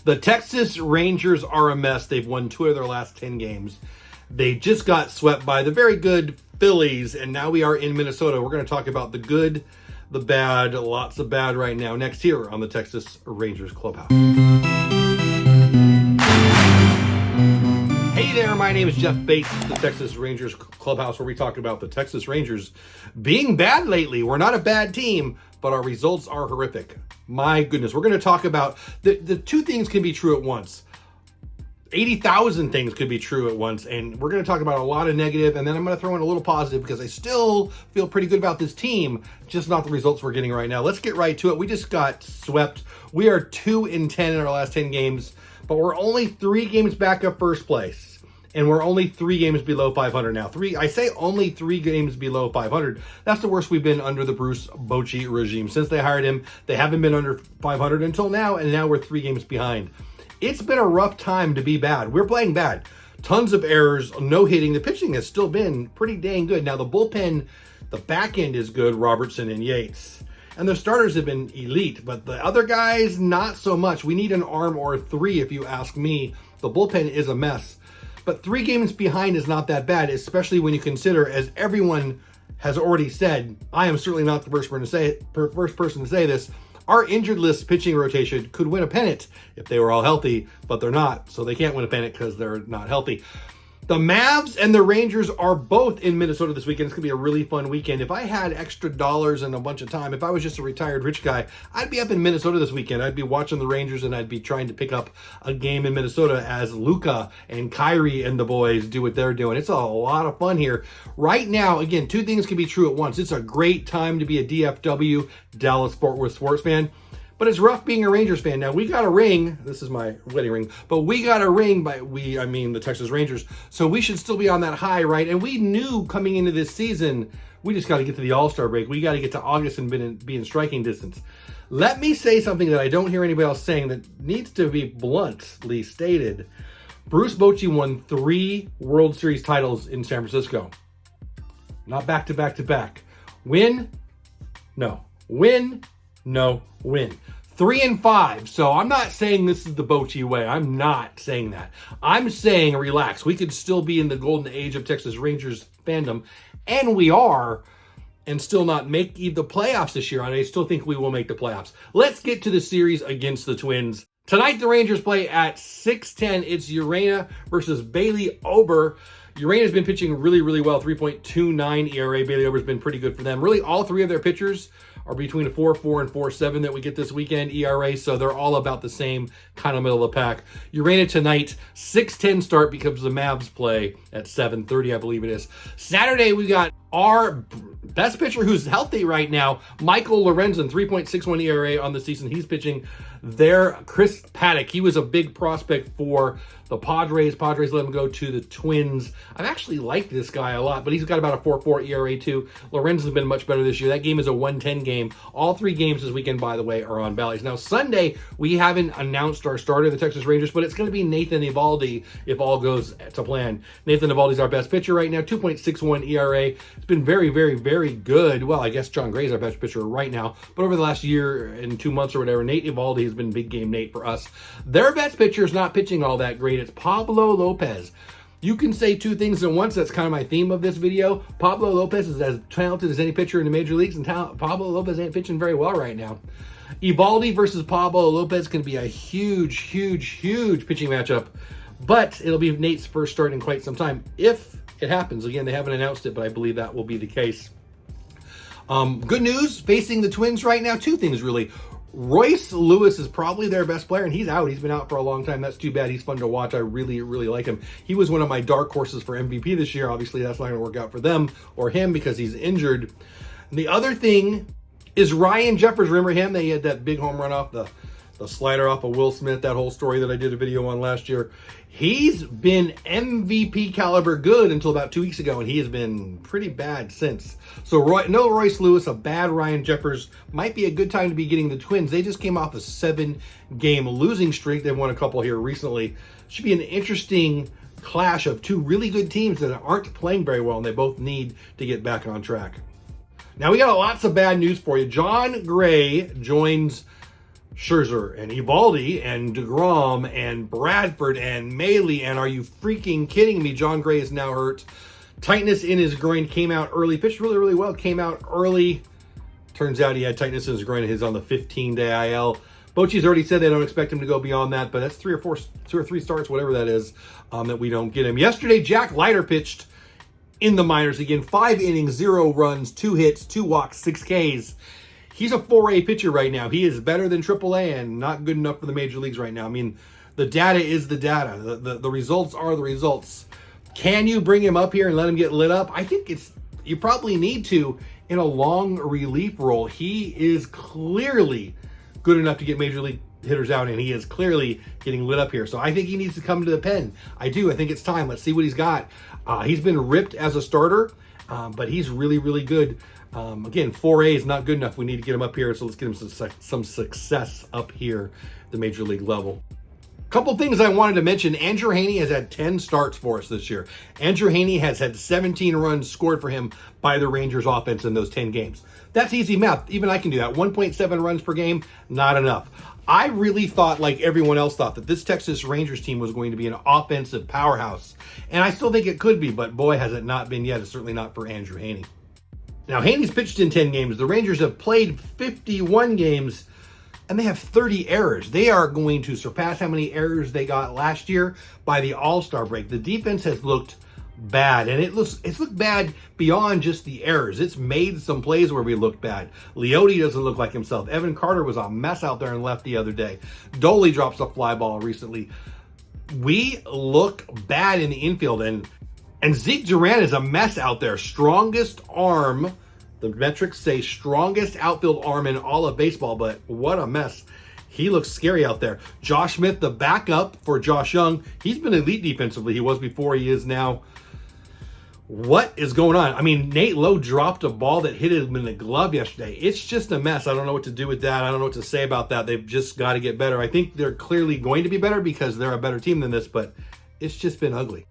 The Texas Rangers are a mess. They've won 2 of their last 10 games. They just got swept by the very good Phillies, and now we are in Minnesota. We're going to talk about the good, the bad, lots of bad right now, next here on the Texas Rangers Clubhouse. Hey there, my name is Jeff Bates, the Texas Rangers Clubhouse, where we talk about the Texas Rangers being bad lately. We're not a bad team, but our results are horrific. My goodness, we're going to talk about the two things can be true at once. 80,000 things could be true at once, and we're going to talk about a lot of negative, and then I'm going to throw in a little positive because I still feel pretty good about this team, just not the results we're getting right now. Let's get right to it. We just got swept. We are 2-10 in our last 10 games, but we're only 3 games back of first place. And we're only 3 games below 500 now. I say only 3 games below 500. That's the worst we've been under the Bruce Bochy regime. Since they hired him, they haven't been under 500 until now, and now we're 3 games behind. It's been a rough time to be bad. We're playing bad. Tons of errors, no hitting. The pitching has still been pretty dang good. Now the bullpen, the back end is good, Robertson and Yates. And the starters have been elite, but the other guys, not so much. We need an arm or 3 if you ask me. The bullpen is a mess. But 3 games behind is not that bad, especially when you consider, as everyone has already said, I am certainly not the first person to say this, our injured list pitching rotation could win a pennant if they were all healthy, but they're not, so they can't win a pennant because they're not healthy. The Mavs and the Rangers are both in Minnesota this weekend. It's going to be a really fun weekend. If I had extra dollars and a bunch of time, if I was just a retired rich guy, I'd be up in Minnesota this weekend. I'd be watching the Rangers, and I'd be trying to pick up a game in Minnesota as Luka and Kyrie and the boys do what they're doing. It's a lot of fun here. Right now, again, 2 things can be true at once. It's a great time to be a DFW, Dallas Fort Worth sports fan. But it's rough being a Rangers fan. Now, we got a ring. This is my wedding ring. But we got a ring by I mean the Texas Rangers. So we should still be on that high, right? And we knew coming into this season, we just got to get to the All-Star break. We got to get to August and be in striking distance. Let me say something that I don't hear anybody else saying that needs to be bluntly stated. Bruce Bochy won 3 World Series titles in San Francisco. Not back-to-back-to-back. Win? No. Win? No. Win. 3-5. So I'm not saying this is the Bochy way. I'm not saying that. I'm saying relax. We could still be in the golden age of Texas Rangers fandom, and we are, and still not make the playoffs this year. And I still think we will make the playoffs. Let's get to the series against the Twins. Tonight, the Rangers play at 6:10. It's Urena versus Bailey Ober. Urena's been pitching really, really well. 3.29 ERA. Bailey Ober's been pretty good for them. Really, all 3 of their pitchers are between a 4.4 and 4.7 that we get this weekend ERA, so they're all about the same kind of middle of the pack. Urena tonight, 6:10 start because the Mavs play at 7:30, I believe it is. Saturday, we got our best pitcher who's healthy right now, Michael Lorenzen, 3.61 ERA on the season. He's pitching there. Chris Paddock, he was a big prospect for the Padres. Padres let him go to the Twins. I've actually liked this guy a lot, but he's got about a 4.4 ERA too. Lorenzen's been much better this year. That game is a 110 game. All 3 games this weekend, by the way, are on Bally's. Now, Sunday, we haven't announced our starter, the Texas Rangers, but it's going to be Nathan Eovaldi if all goes to plan. Nathan Eovaldi's our best pitcher right now, 2.61 ERA. It's been very, very, very good. Well, I guess John Gray's our best pitcher right now, but over the last year and 2 months or whatever, Nate Eovaldi has been big game Nate for us. Their best pitcher is not pitching all that great. It's Pablo Lopez. You can say 2 things at once. That's kind of my theme of this video. Pablo Lopez is as talented as any pitcher in the major leagues, and Pablo Lopez ain't pitching very well right now. Eovaldi versus Pablo Lopez can be a huge, huge, huge pitching matchup, but it'll be Nate's first start in quite some time if it happens. Again, they haven't announced it, but I believe that will be the case. Good news, facing the Twins right now, 2 things really. Royce Lewis is probably their best player, and he's out. He's been out for a long time. That's too bad. He's fun to watch. I really, really like him. He was one of my dark horses for MVP this year. Obviously, that's not going to work out for them or him because he's injured. And the other thing is Ryan Jeffers. Remember him? They had that big home run off the slider off of Will Smith, that whole story that I did a video on last year. He's been MVP caliber good until about 2 weeks ago, and he has been pretty bad since. So no Royce Lewis, a bad Ryan Jeffers. Might be a good time to be getting the Twins. They just came off a 7-game losing streak. They've won a couple here recently. Should be an interesting clash of 2 really good teams that aren't playing very well, and they both need to get back on track. Now we got lots of bad news for you. John Gray joins Scherzer and Eovaldi and DeGrom and Bradford and Maile. And are you freaking kidding me? John Gray is now hurt. Tightness in his groin, came out early. Pitched really, really well. Came out early. Turns out he had tightness in his groin. He's on the 15-day IL. Bochy's already said they don't expect him to go beyond that, but that's 2 or 3 starts, whatever that is, that we don't get him. Yesterday, Jack Leiter pitched in the minors again. 5 innings, 0 runs, 2 hits, 2 walks, 6 Ks. He's a 4A pitcher right now. He is better than AAA and not good enough for the major leagues right now. I mean, the data is the data. The results are the results. Can you bring him up here and let him get lit up? I think you probably need to in a long relief role. He is clearly good enough to get major league hitters out, and he is clearly getting lit up here. So I think he needs to come to the pen. I do. I think it's time. Let's see what he's got. He's been ripped as a starter, but he's really, really good. Again, 4A is not good enough. We need to get him up here, so let's get him some success up here at the major league level. Couple things I wanted to mention. Andrew Heaney has had 10 starts for us this year. Andrew Heaney has had 17 runs scored for him by the Rangers offense in those 10 games. That's easy math. Even I can do that. 1.7 runs per game, not enough. I really thought, like everyone else thought, that this Texas Rangers team was going to be an offensive powerhouse. And I still think it could be, but boy, has it not been yet. It's certainly not for Andrew Heaney. Now, Heaney's pitched in 10 games. The Rangers have played 51 games, and they have 30 errors. They are going to surpass how many errors they got last year by the All-Star break. The defense has looked bad, and it's looked bad beyond just the errors. It's made some plays where we looked bad. Leote doesn't look like himself. Evan Carter was a mess out there and left the other day. Dolly drops a fly ball recently. We look bad in the infield, and Zeke Duran is a mess out there. Strongest arm, the metrics say strongest outfield arm in all of baseball, but what a mess. He looks scary out there. Josh Smith, the backup for Josh Young, he's been elite defensively. He was before, he is now. What is going on? I mean, Nate Lowe dropped a ball that hit him in the glove yesterday. It's just a mess. I don't know what to do with that. I don't know what to say about that. They've just got to get better. I think they're clearly going to be better because they're a better team than this, but it's just been ugly.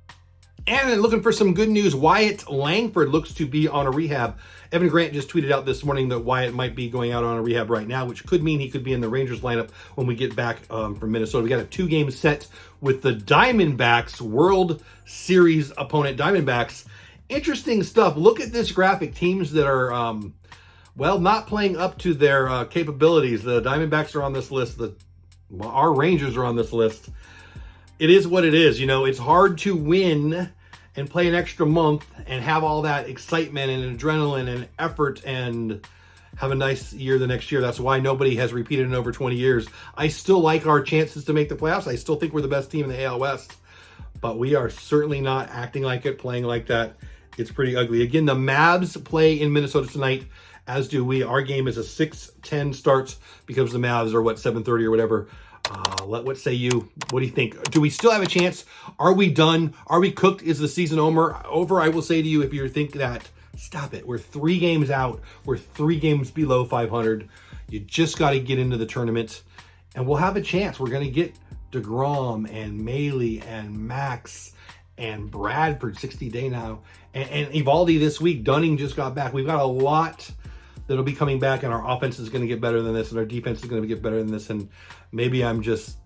And looking for some good news, Wyatt Langford looks to be on a rehab. Evan Grant just tweeted out this morning that Wyatt might be going out on a rehab right now, which could mean he could be in the Rangers lineup when we get back from Minnesota. We got a 2-game set with the Diamondbacks, World Series opponent Diamondbacks. Interesting stuff. Look at this graphic. Teams that are, not playing up to their capabilities. The Diamondbacks are on this list. Our Rangers are on this list. It is what it is. You know, it's hard to win and play an extra month and have all that excitement and adrenaline and effort and have a nice year the next year. That's why nobody has repeated in over 20 years. I still like our chances to make the playoffs. I still think we're the best team in the AL West, but we are certainly not acting like it, playing like that. It's pretty ugly. Again, the Mavs play in Minnesota tonight, as do we. Our game is a 6:10 starts because the Mavs are, 7:30 or whatever. What say you? What do you think? Do we still have a chance? Are we done? Are we cooked? Is the season over? I will say to you, if you think that, stop it. We're 3 games out. We're 3 games below 500. You just got to get into the tournament, and we'll have a chance. We're going to get DeGrom and Maile and Max and Bradford 60-day now, and Eovaldi this week. Dunning just got back. We've got a lot that'll be coming back, and our offense is going to get better than this, and our defense is going to get better than this. And maybe I'm just,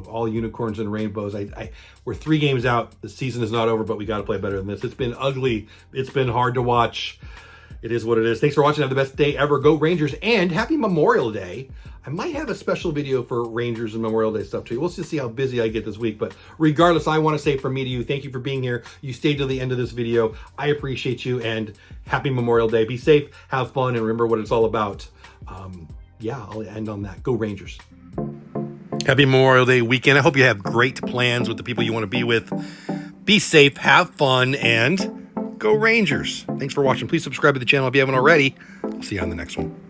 all unicorns and rainbows. We're 3 games out. The season is not over, but we got to play better than this. It's been ugly. It's been hard to watch. It is what it is. Thanks for watching. Have the best day ever. Go Rangers, and happy Memorial Day. I might have a special video for Rangers and Memorial Day stuff too. We'll just see how busy I get this week. But regardless, I want to say from me to you, thank you for being here. You stayed till the end of this video. I appreciate you, and happy Memorial Day. Be safe, have fun, and remember what it's all about. I'll end on that. Go Rangers. Happy Memorial Day weekend. I hope you have great plans with the people you want to be with. Be safe, have fun, and go Rangers. Thanks for watching. Please subscribe to the channel if you haven't already. I'll see you on the next one.